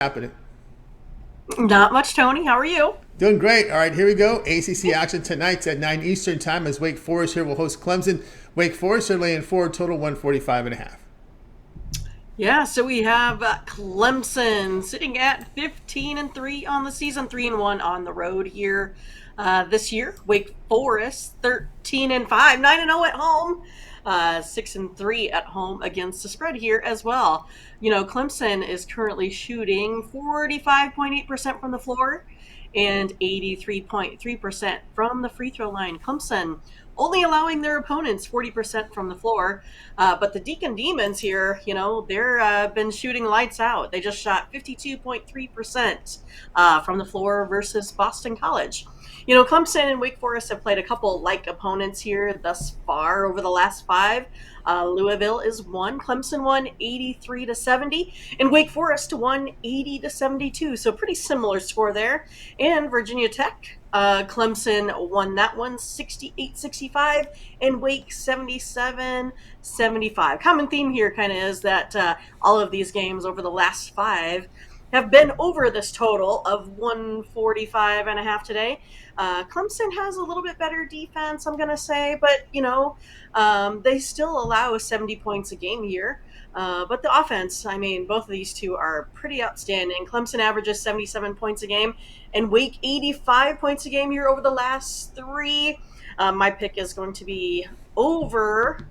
Happening. Not much, Tony. How are you? Doing great. All right, here we go. ACC action tonight at 9 Eastern time as Wake Forest here will host Clemson. Wake Forest are laying forward total 145 and a half. Yeah, so we have Clemson sitting at 15-3 on the season, 3-1 on the road here this year. Wake Forest 13-5, 9-0 at home, 6-3 at home against the spread here as well. You know, Clemson is currently shooting 45.8% from the floor and 83.3% from the free throw line. Clemson only allowing their opponents 40% from the floor. But the Deacon Demons here, you know, they're been shooting lights out. They just shot 52.3% from the floor versus Boston College. You know, Clemson and Wake Forest have played a couple like opponents here thus far over the last five. Louisville is one. Clemson won 83-70, and Wake Forest won 80-72. So pretty similar score there. And Virginia Tech, Clemson won that one 68-65, and Wake 77-75. Common theme here kind of is that all of these games over the last five have been over this total of 145 and a half today. Clemson has a little bit better defense, I'm going to say, but, you know, they still allow 70 points a game here. But the offense, I mean, both of these two are pretty outstanding. Clemson averages 77 points a game, and Wake 85 points a game here over the last three. My pick is going to be over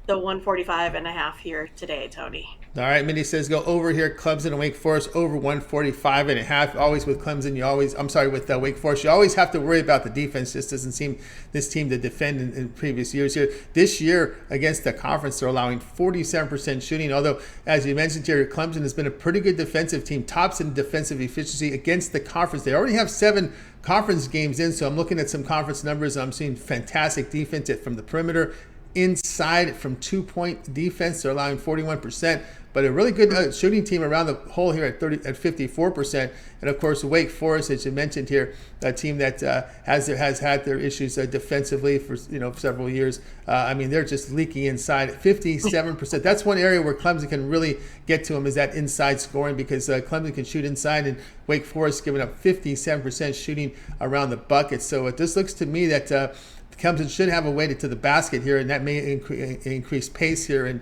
the 145 and a half here today, Tony. All right, Mindy says go over here. Clemson and Wake Forest over 145 and a half. Always with Clemson, with Wake Forest, you always have to worry about the defense. Just doesn't seem this team to defend in previous years here. This year against the conference, they're allowing 47% shooting. Although, as you mentioned here, Clemson has been a pretty good defensive team, tops in defensive efficiency against the conference. They already have 7 conference games in, so I'm looking at some conference numbers. I'm seeing fantastic defense from the perimeter. Inside from 2-point defense, they're allowing 41%, but a really good shooting team around the hole here at 54%. And of course, Wake Forest, as you mentioned here, a team that has had their issues defensively for several years. I mean, they're just leaking inside 57%. That's one area where Clemson can really get to them, is that inside scoring, because Clemson can shoot inside, and Wake Forest giving up 57% shooting around the bucket. So this looks to me that Clemson should have a way to the basket here, and that may increase pace here and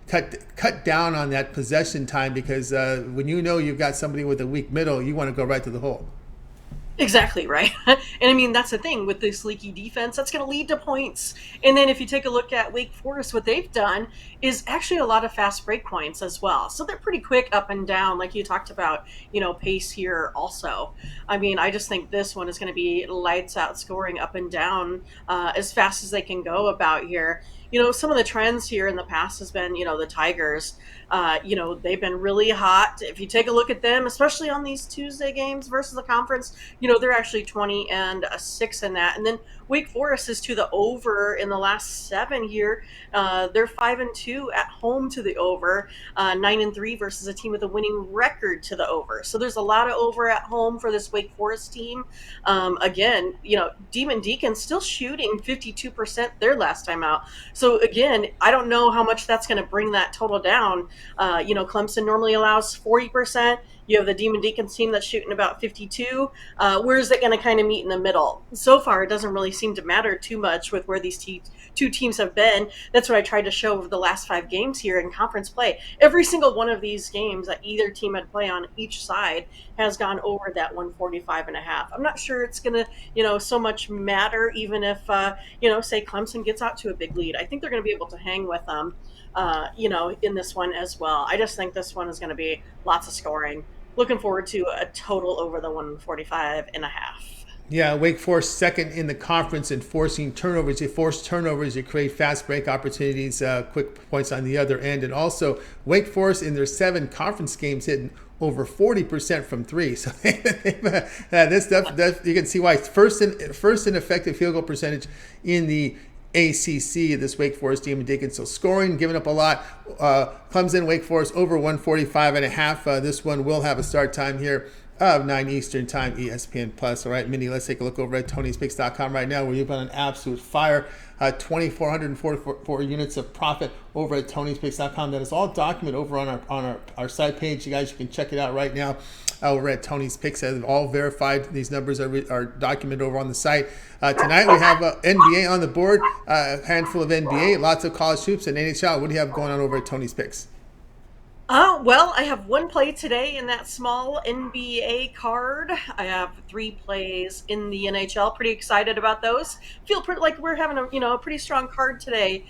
cut down on that possession time, because when you've got somebody with a weak middle, you want to go right to the hole. Exactly, right? And I mean, that's the thing with this leaky defense, that's going to lead to points. And then if you take a look at Wake Forest, what they've done is actually a lot of fast break points as well. So they're pretty quick up and down, like you talked about, pace here also. I mean, I just think this one is going to be lights out scoring up and down as fast as they can go about here. Some of the trends here in the past has been, the Tigers, they've been really hot. If you take a look at them, especially on these Tuesday games versus the conference, they're actually 20-6 in that. And then Wake Forest is to the over in the last 7 here. They're 5-2 at home to the over, 9-3 versus a team with a winning record to the over. So there's a lot of over at home for this Wake Forest team. Again, Demon Deacon still shooting 52% their last time out. So again, I don't know how much that's going to bring that total down. Clemson normally allows 40%. You have the Demon Deacons team that's shooting about 52. Where is it going to kind of meet in the middle? So far, it doesn't really seem to matter too much with where these two teams have been. That's what I tried to show over the last 5 games here in conference play. Every single one of these games that either team had play on each side has gone over that 145 and a half. I'm not sure it's going to, so much matter, even if, say Clemson gets out to a big lead. I think they're going to be able to hang with them, in this one as well. I just think this one is going to be lots of scoring. Looking forward to a total over the 145 and a half. Yeah, Wake Forest second in the conference in forcing turnovers. You force turnovers, you create fast break opportunities, quick points on the other end. And also, Wake Forest in their 7 conference games hitting over 40% from 3. So this stuff, you can see why. First in effective field goal percentage in the ACC, this Wake Forest Demon Deacons. So scoring, giving up a lot. Clemson, Wake Forest over 145 and a half. This one will have a start time here of 9 Eastern Time, ESPN Plus. All right, Mindy, let's take a look over at Tony'sPicks.com right now, where you've been on absolute fire. 2,444 units of profit over at Tony'sPicks.com. That is all documented over on our site page. You guys, you can check it out right now over at Tony's Picks. All verified. These numbers are documented over on the site. Tonight we have NBA on the board, a handful of NBA, lots of college hoops, and NHL. What do you have going on over at Tony's Picks? Well, I have one play today in that small NBA card. I have 3 plays in the NHL. Pretty excited about those. Feel pretty like we're having a pretty strong card today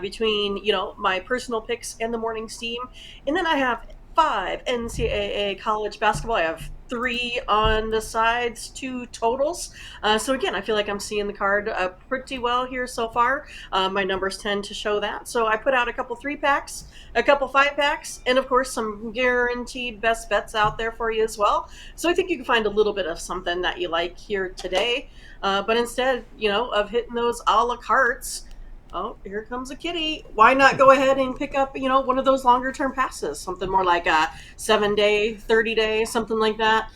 between my personal picks and the morning steam. And then I have 5 NCAA college basketball. I have 3 on the sides, 2 totals. So again, I feel like I'm seeing the card pretty well here so far. My numbers tend to show that. So I put out a couple 3-packs, a couple 5-packs, and of course some guaranteed best bets out there for you as well. So I think you can find a little bit of something that you like here today. But instead, of hitting those a la cartes, oh, here comes a kitty. Why not go ahead and pick up, one of those longer term passes, something more like a 7-day, 30-day, something like that.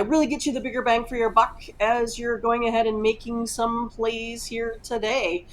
Really get you the bigger bang for your buck as you're going ahead and making some plays here today.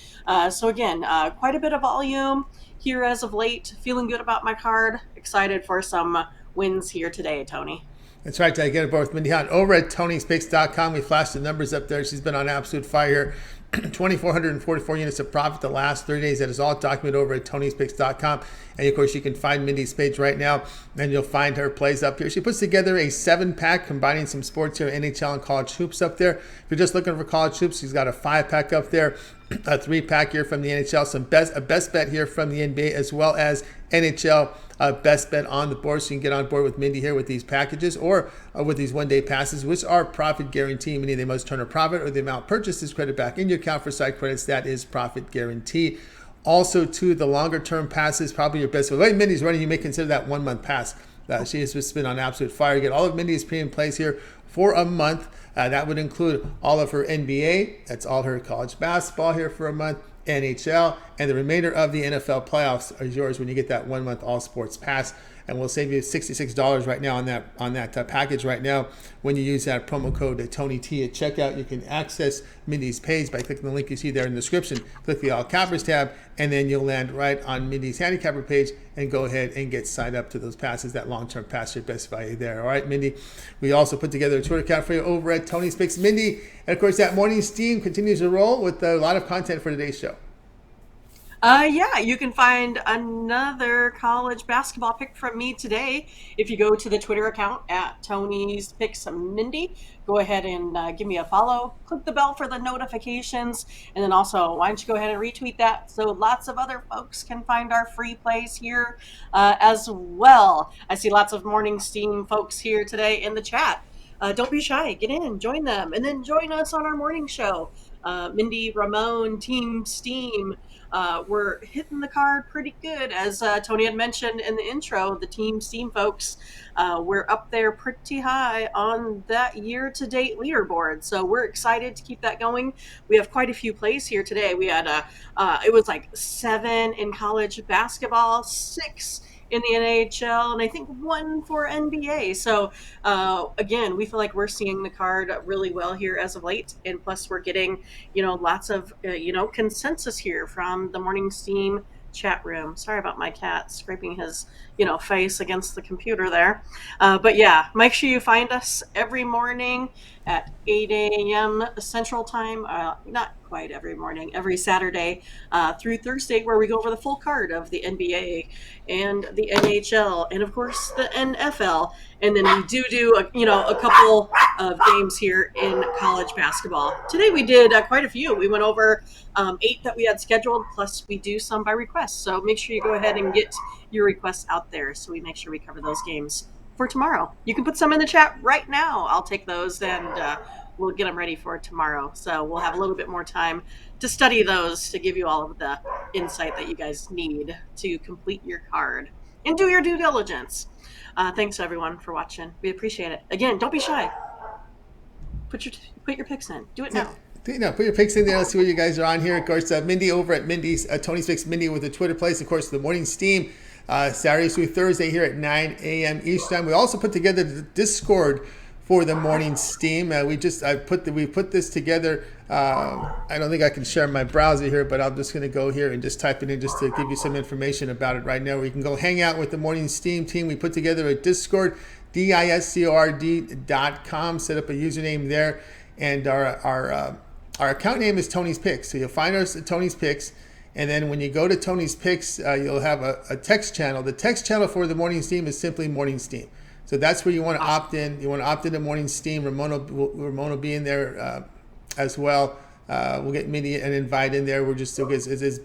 So again, quite a bit of volume here as of late. Feeling good about my card. Excited for some wins here today, Tony. That's right. I get it both. Mindy Hahne over at Tony'sPicks.com. We flashed the numbers up there. She's been on absolute fire. 2,444 units of profit the last 30 days. That is all documented over at Tony'sPicks.com. And of course, you can find Mindy's page right now, and you'll find her plays up here. She puts together a 7-pack combining some sports here, NHL and college hoops up there. If you're just looking for college hoops, she's got a 5-pack up there, a 3-pack here from the NHL, a best bet here from the NBA, as well as NHL best bet on the board. So you can get on board with Mindy here with these packages or with these 1-day passes, which are profit guaranteed, meaning they must turn a profit or the amount purchased is credited back in your account for site credits. That is profit guaranteed. Also, too, the longer term passes, probably your best. The way Mindy's running, you may consider that 1-month pass. She has just been on absolute fire. You get all of Mindy's premium plays here for a month. That would include all of her NBA. That's all her college basketball here for a month. NHL, and the remainder of the NFL playoffs is yours when you get that 1-month all sports pass. And we'll save you $66 right now on that package right now when you use that promo code TonyT at checkout. You can access Mindy's page by clicking the link you see there in the description. Click the All Cappers tab, and then you'll land right on Mindy's handicapper page and go ahead and get signed up to those passes. That long-term pass, your best value there. All right, Mindy. We also put together a Twitter account for you over at Tony's Picks. Mindy, and of course that morning steam continues to roll with a lot of content for today's show. Yeah, you can find another college basketball pick from me today. If you go to the Twitter account at Tony's Picks Mindy, go ahead and give me a follow. Click the bell for the notifications. And then also, why don't you go ahead and retweet that so lots of other folks can find our free plays here as well. I see lots of Morning Steam folks here today in the chat. Don't be shy. Get in, join them, and then join us on our morning show. Mindy, Ramon, Team Steam. We're hitting the card pretty good. As Tony had mentioned in the intro, the Team Steam folks, we're up there pretty high on that year-to-date leaderboard. So we're excited to keep that going. We have quite a few plays here today. We had it was like 7 in college basketball, 6 in the NHL, and I think 1 for NBA. So again, we feel like we're seeing the card really well here as of late, and plus we're getting lots of consensus here from the Morning Steam chat room. Sorry about my cat scraping his face against the computer there, but yeah, make sure you find us every morning at 8 a.m. Central Time. Not quite every morning, every Saturday through Thursday, where we go over the full card of the NBA and the NHL and of course the NFL. And then we do a couple of games here in college basketball. Today we did quite a few. We went over 8 that we had scheduled, plus we do some by request. So make sure you go ahead and get your requests out there so we make sure we cover those games for tomorrow. You can put some in the chat right now. I'll take those and we'll get them ready for tomorrow. So we'll have a little bit more time to study those to give you all of the insight that you guys need to complete your card and do your due diligence. Thanks everyone for watching. We appreciate it. Again, don't be shy. Put your picks in. Do it now. Put your picks in there. Let's see what you guys are on here. Of course, Mindy over at Mindy's Tony's Picks Mindy with the Twitter plays. Of course, the Morning Steam Saturday through Thursday here at 9 a.m. Eastern Time. We also put together the Discord for the morning steam. We put this together. I don't think I can share my browser here, but I'm just going to go here and just type it in just to give you some information about it right now, where you can go hang out with the morning steam team. We put together a Discord, discord.com, set up a username there, and our account name is Tony's Picks. So you'll find us at Tony's Picks. And then when you go to Tony's Picks, you'll have a text channel. The text channel for the morning steam is simply morning steam. So that's where you want to opt in. You want to opt into morning steam. Ramona will be in there as well. We'll get Mindy an invite in there. We're just still it is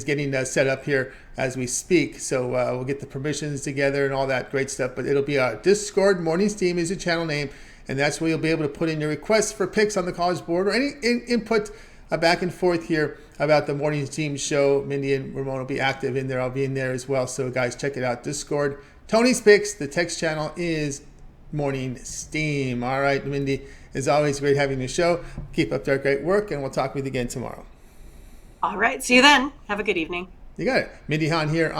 getting set up here as we speak. So we'll get the permissions together and all that great stuff. But it'll be Discord. Morning steam is the channel name. And that's where you'll be able to put in your requests for picks on the College Board or any input back and forth here about the morning team show. Mindy and Ramon will be active in there. I'll be in there as well. So guys, check it out. Discord, Tony's Picks. The text channel is Morning Steam. All right, Mindy, as always, great having the show. Keep up their great work, and we'll talk with you again tomorrow. All right. See you then. Have a good evening. You got it. Mindy Hahne here